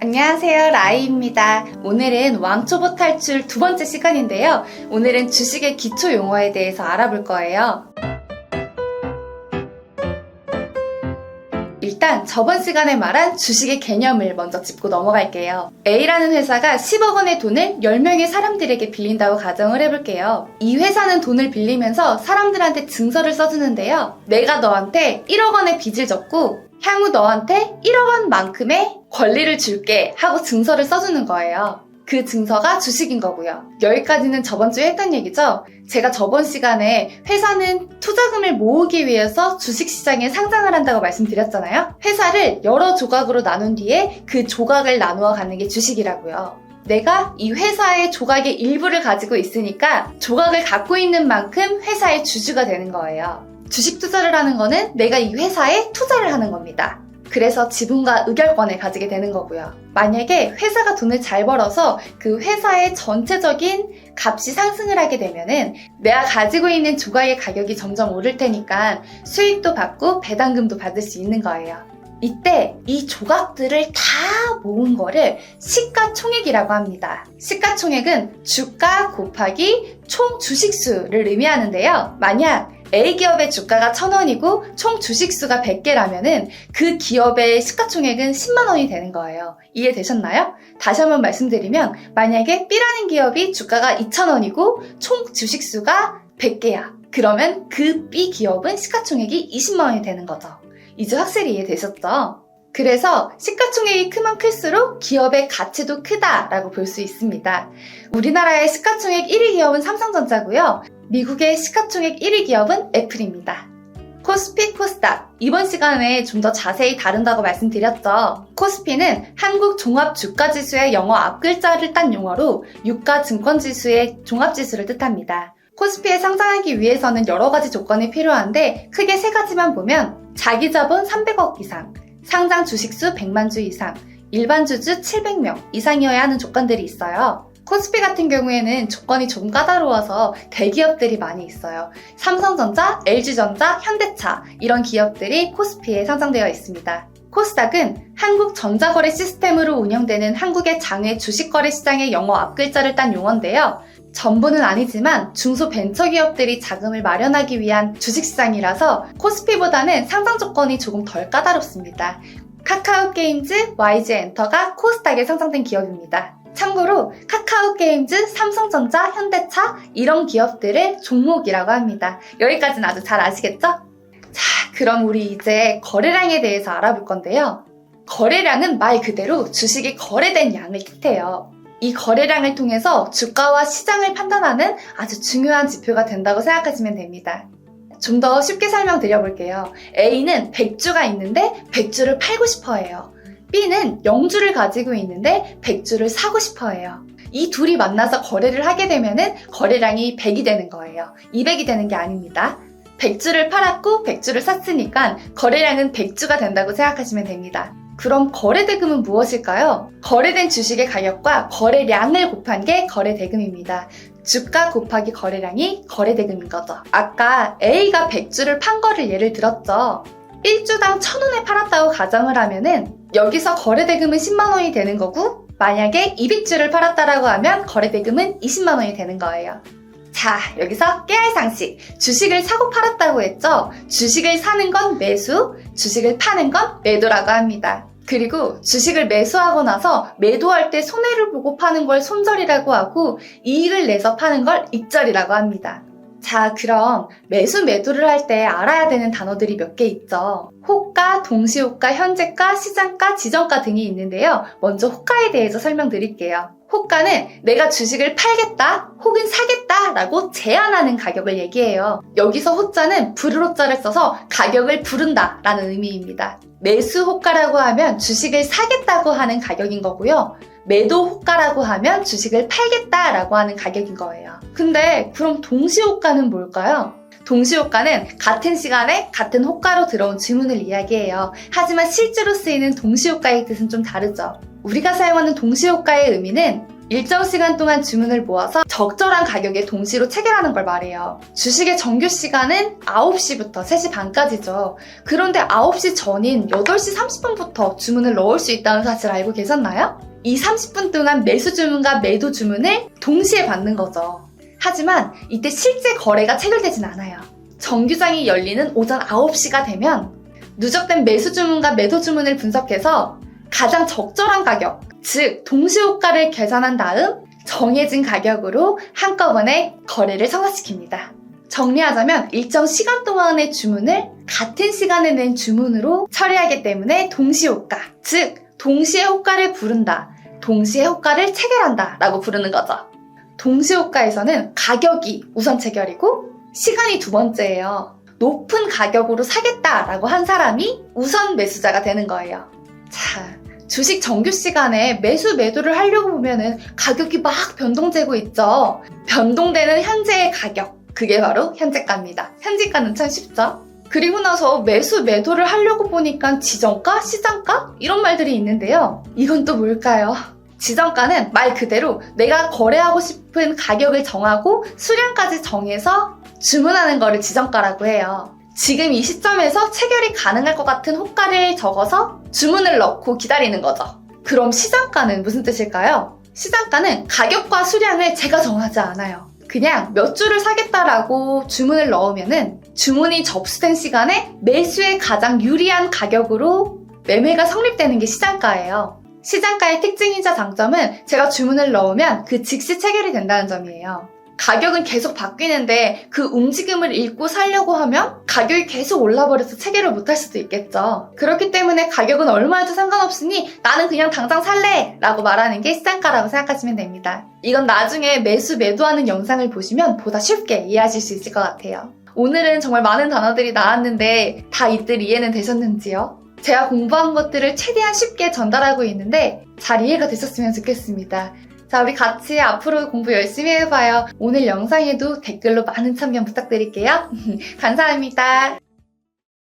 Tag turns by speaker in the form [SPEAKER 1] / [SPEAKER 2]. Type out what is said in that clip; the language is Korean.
[SPEAKER 1] 안녕하세요, 라이입니다. 오늘은 왕초보 탈출 두 번째 시간인데요. 오늘은 주식의 기초 용어에 대해서 알아볼 거예요. 일단 저번 시간에 말한 주식의 개념을 먼저 짚고 넘어갈게요. A라는 회사가 10억 원의 돈을 10명의 사람들에게 빌린다고 가정을 해볼게요. 이 회사는 돈을 빌리면서 사람들한테 증서를 써주는데요. 내가 너한테 1억 원의 빚을 졌고 향후 너한테 1억 원만큼의 권리를 줄게 하고 증서를 써주는 거예요. 그 증서가 주식인 거고요. 여기까지는 저번 주에 했던 얘기죠. 제가 저번 시간에 회사는 투자금을 모으기 위해서 주식시장에 상장을 한다고 말씀드렸잖아요. 회사를 여러 조각으로 나눈 뒤에 그 조각을 나누어 가는 게 주식이라고요. 내가 이 회사의 조각의 일부를 가지고 있으니까 조각을 갖고 있는 만큼 회사의 주주가 되는 거예요. 주식 투자를 하는 거는 내가 이 회사에 투자를 하는 겁니다. 그래서 지분과 의결권을 가지게 되는 거고요. 만약에 회사가 돈을 잘 벌어서 그 회사의 전체적인 값이 상승을 하게 되면은 내가 가지고 있는 조각의 가격이 점점 오를 테니까 수익도 받고 배당금도 받을 수 있는 거예요. 이때 이 조각들을 다 모은 거를 시가총액이라고 합니다. 시가총액은 주가 곱하기 총 주식수를 의미하는데요. 만약 A기업의 주가가 1,000원이고 총 주식수가 100개라면은 그 기업의 시가총액은 10만 원이 되는 거예요. 이해되셨나요? 다시 한번 말씀드리면 만약에 B라는 기업이 주가가 2,000원이고 총 주식수가 100개야. 그러면 그 B 기업은 시가총액이 20만 원이 되는 거죠. 이제 확실히 이해되셨죠? 그래서 시가총액이 크면 클수록 기업의 가치도 크다라고 볼 수 있습니다. 우리나라의 시가총액 1위 기업은 삼성전자고요. 미국의 시가총액 1위 기업은 애플입니다. 코스피, 코스닥. 이번 시간에 좀 더 자세히 다룬다고 말씀드렸죠. 코스피는 한국 종합주가지수의 영어 앞글자를 딴 용어로 유가증권지수의 종합지수를 뜻합니다. 코스피에 상장하기 위해서는 여러 가지 조건이 필요한데 크게 세 가지만 보면 자기자본 300억 이상, 상장 주식수 100만 주 이상, 일반 주주 700명 이상이어야 하는 조건들이 있어요. 코스피 같은 경우에는 조건이 좀 까다로워서 대기업들이 많이 있어요. 삼성전자, LG전자, 현대차 이런 기업들이 코스피에 상장되어 있습니다. 코스닥은 한국전자거래 시스템으로 운영되는 한국의 장외 주식거래 시장의 영어 앞글자를 딴 용어인데요. 전부는 아니지만 중소벤처기업들이 자금을 마련하기 위한 주식시장이라서 코스피보다는 상장 조건이 조금 덜 까다롭습니다. 카카오게임즈, YG엔터가 코스닥에 상장된 기업입니다. 참고로 카카오게임즈, 삼성전자, 현대차 이런 기업들의 종목이라고 합니다. 여기까지는 아주 잘 아시겠죠? 자, 그럼 우리 이제 거래량에 대해서 알아볼 건데요. 거래량은 말 그대로 주식이 거래된 양을 뜻해요. 이 거래량을 통해서 주가와 시장을 판단하는 아주 중요한 지표가 된다고 생각하시면 됩니다. 좀 더 쉽게 설명드려볼게요. A는 100주가 있는데 100주를 팔고 싶어 해요. B는 0주를 가지고 있는데 100주를 사고 싶어 해요. 이 둘이 만나서 거래를 하게 되면은 거래량이 100이 되는 거예요. 200이 되는 게 아닙니다. 100주를 팔았고 100주를 샀으니까 거래량은 100주가 된다고 생각하시면 됩니다. 그럼 거래대금은 무엇일까요? 거래된 주식의 가격과 거래량을 곱한 게 거래대금입니다. 주가 곱하기 거래량이 거래대금인 거죠. 아까 A가 100주를 판 거를 예를 들었죠. 1주당 1,000원에 팔았다고 가정을 하면은 여기서 거래대금은 10만 원이 되는 거고 만약에 200주를 팔았다라고 하면 거래대금은 20만 원이 되는 거예요. 자, 여기서 깨알 상식. 주식을 사고 팔았다고 했죠? 주식을 사는 건 매수, 주식을 파는 건 매도라고 합니다. 그리고 주식을 매수하고 나서 매도할 때 손해를 보고 파는 걸 손절이라고 하고 이익을 내서 파는 걸 익절이라고 합니다. 자, 그럼 매수 매도를 할 때 알아야 되는 단어들이 몇 개 있죠. 호가, 동시호가, 현재가, 시장가, 지정가 등이 있는데요. 먼저 호가에 대해서 설명드릴게요. 호가는 내가 주식을 팔겠다 혹은 사겠다 라고 제안하는 가격을 얘기해요. 여기서 호자는 부를 호자를 써서 가격을 부른다 라는 의미입니다. 매수 호가라고 하면 주식을 사겠다고 하는 가격인 거고요. 매도 호가라고 하면 주식을 팔겠다라고 하는 가격인 거예요. 근데 그럼 동시호가는 뭘까요? 동시호가는 같은 시간에 같은 호가로 들어온 주문을 이야기해요. 하지만 실제로 쓰이는 동시호가의 뜻은 좀 다르죠. 우리가 사용하는 동시호가의 의미는 일정 시간 동안 주문을 모아서 적절한 가격에 동시로 체결하는 걸 말해요. 주식의 정규 시간은 9시부터 3시 반까지죠. 그런데 9시 전인 8시 30분부터 주문을 넣을 수 있다는 사실 알고 계셨나요? 이 30분 동안 매수 주문과 매도 주문을 동시에 받는 거죠. 하지만 이때 실제 거래가 체결되진 않아요. 정규장이 열리는 오전 9시가 되면 누적된 매수 주문과 매도 주문을 분석해서 가장 적절한 가격, 즉 동시호가를 계산한 다음 정해진 가격으로 한꺼번에 거래를 성사시킵니다. 정리하자면 일정 시간 동안의 주문을 같은 시간에 낸 주문으로 처리하기 때문에 동시호가, 즉 동시에 호가를 부른다, 동시에 호가를 체결한다 라고 부르는 거죠. 동시호가에서는 가격이 우선 체결이고 시간이 두 번째예요. 높은 가격으로 사겠다라고 한 사람이 우선 매수자가 되는 거예요. 자, 주식 정규 시간에 매수 매도를 하려고 보면은 가격이 막 변동되고 있죠. 변동되는 현재의 가격, 그게 바로 현재가입니다. 현재가는 참 쉽죠? 그리고 나서 매수 매도를 하려고 보니까 지정가, 시장가 이런 말들이 있는데요. 이건 또 뭘까요? 지정가는 말 그대로 내가 거래하고 싶은 가격을 정하고 수량까지 정해서 주문하는 거를 지정가라고 해요. 지금 이 시점에서 체결이 가능할 것 같은 호가를 적어서 주문을 넣고 기다리는 거죠. 그럼 시장가는 무슨 뜻일까요? 시장가는 가격과 수량을 제가 정하지 않아요. 그냥 몇 주를 사겠다라고 주문을 넣으면은 주문이 접수된 시간에 매수에 가장 유리한 가격으로 매매가 성립되는 게 시장가예요. 시장가의 특징이자 장점은 제가 주문을 넣으면 그 즉시 체결이 된다는 점이에요. 가격은 계속 바뀌는데 그 움직임을 읽고 사려고 하면 가격이 계속 올라버려서 체결을 못할 수도 있겠죠. 그렇기 때문에 가격은 얼마여도 상관없으니 나는 그냥 당장 살래! 라고 말하는 게 시장가라고 생각하시면 됩니다. 이건 나중에 매수 매도하는 영상을 보시면 보다 쉽게 이해하실 수 있을 것 같아요. 오늘은 정말 많은 단어들이 나왔는데 다 이들 이해는 되셨는지요? 제가 공부한 것들을 최대한 쉽게 전달하고 있는데 잘 이해가 되셨으면 좋겠습니다. 자, 우리 같이 앞으로 공부 열심히 해봐요. 오늘 영상에도 댓글로 많은 참여 부탁드릴게요. 감사합니다.